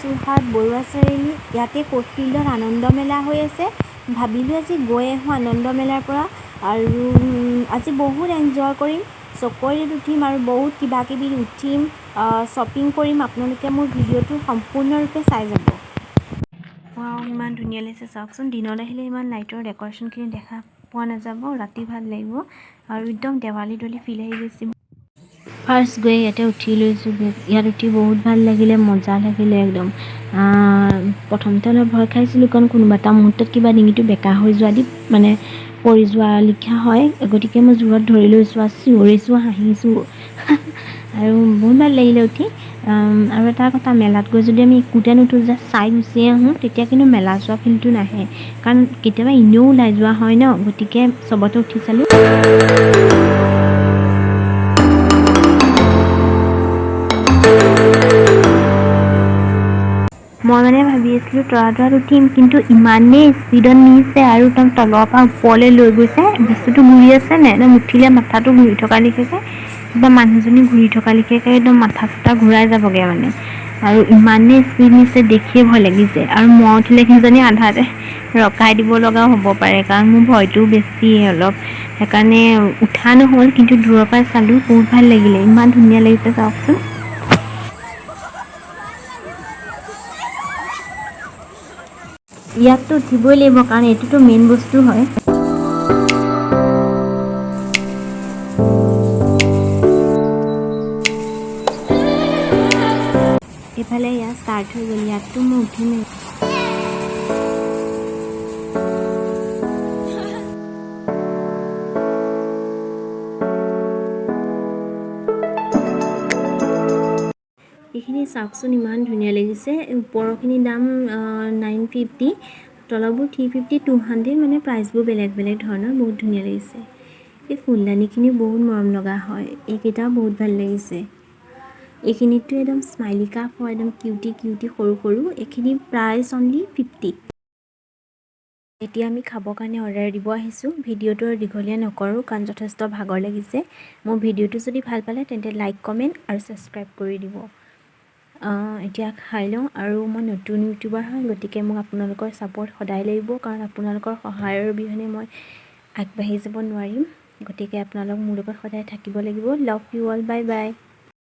যোৰহাট বৰুৱা চাৰিআলি ইয়াতে কোৰ্ট ফিল্ডত আনন্দ মেলা হৈ আছে ভাবিলোঁ আজি গৈ আহোঁ আনন্দ মেলাৰ পৰা আৰু আজি বহুত এনজয় কৰিম চকৰীত উঠিম আৰু বহুত কিবা কিবি উঠিম শ্বপিং কৰিম আপোনালোকে মোৰ ভিডিঅ'টো সম্পূৰ্ণৰূপে চাই যাব ইমান ধুনীয়া লাগিছে চাওকচোন দিনত আহিলে ইমান লাইটৰ ডেক'ৰেশ্যনখিনি দেখা পোৱা নাযাব ৰাতি ভাল লাগিব আৰু একদম দেৱালী ফিল আহি গৈছে ফাৰ্ষ্ট গৈ ইয়াতে উঠি লৈছোঁ ইয়াত উঠি বহুত ভাল লাগিলে মজা লাগিলে একদম প্ৰথমতে অলপ ভয় খাইছিলোঁ কাৰণ কোনোবা এটা মুহূৰ্তত কিবা ডিঙিটো বেকা হৈ যোৱা দি মানে পৰি যোৱা লিখা হয় গতিকে মই জোৰত ধৰি লৈছোঁ আৰু চিঞৰিছোঁ হাঁহিছোঁ আৰু বহুত ভাল লাগিলে উঠি আৰু এটা কথা মেলাত গৈ যদি আমি একোতে নুঠো জাষ্ট চাই গুচি আহোঁ তেতিয়া কিন্তু মেলা চোৱা ফিলটো নাহে কাৰণ কেতিয়াবা এনেও ওলাই যোৱা হয় ন গতিকে চবতে উঠি চালোঁ মই মানে ভাবি আছিলোঁ তৰাত উঠিম কিন্তু ইমানেই স্পীডত নিছে আৰু একদম তলৰ পৰা ওপৰলৈ লৈ গৈছে বস্তুটো ঘূৰি আছে নে একদম উঠিলে মাথাটো ঘূৰি থকা লিখিছে একদম মানুহজনী ঘূৰি থকা লিখিছে একদম মাথা চাথা ঘূৰাই যাবগৈ মানে আৰু ইমানেই স্পীড নিছে দেখিয়ে ভয় লাগিছে আৰু মই উঠিলে সেইজনী আধাতে ৰখাই দিব লগাও হ'ব পাৰে কাৰণ মোৰ ভয়টোও বেছি অলপ সেইকাৰণে উঠা নহ'ল কিন্তু দূৰৰ পৰা চালোঁ বহুত ভাল লাগিলে ইমান ধুনীয়া লাগিছে চাওকচোন ইয়াততো উঠিবই লাগিব কাৰণ এইটোতো মেইন বস্তু হয় এইফালে ইয়াত ষ্টাৰ্ট হৈ গ'ল ইয়াততো মই উঠিমেই এইখিনি চাওকচোন ইমান ধুনীয়া লাগিছে ওপৰৰখিনি দাম 950 তলবোৰ 350 200 মানে প্ৰাইচবোৰ বেলেগ বেলেগ ধৰণৰ বহুত ধুনীয়া লাগিছে এই ফুলদানিখিনি বহুত মৰম লগা হয় এইকেইটাও বহুত ভাল লাগিছে এইখিনিতো একদম স্মাইলি কাপ হয় একদম কিউটি সৰু সৰু এইখিনি প্ৰাইচ অনলি 50 এতিয়া আমি খাবৰ কাৰণে অৰ্ডাৰ দিব আহিছোঁ ভিডিঅ'টো আৰু দীঘলীয়া নকৰোঁ কাৰণ যথেষ্ট ভাগৰ লাগিছে মোৰ ভিডিঅ'টো যদি ভাল পালে তেন্তে লাইক কমেণ্ট আৰু ছাবস্ক্ৰাইব কৰি দিব এতিয়া খাই লওঁ আৰু মই নতুন ইউটিউবাৰ হয় গতিকে মোক আপোনালোকৰ ছাপোৰ্ট সদায় লাগিব কাৰণ আপোনালোকৰ সহায়ৰ অবিহনে মই আগবাঢ়ি যাব নোৱাৰিম গতিকে আপোনালোক মোৰ লগত সদায় থাকিব লাগিব love you all bye bye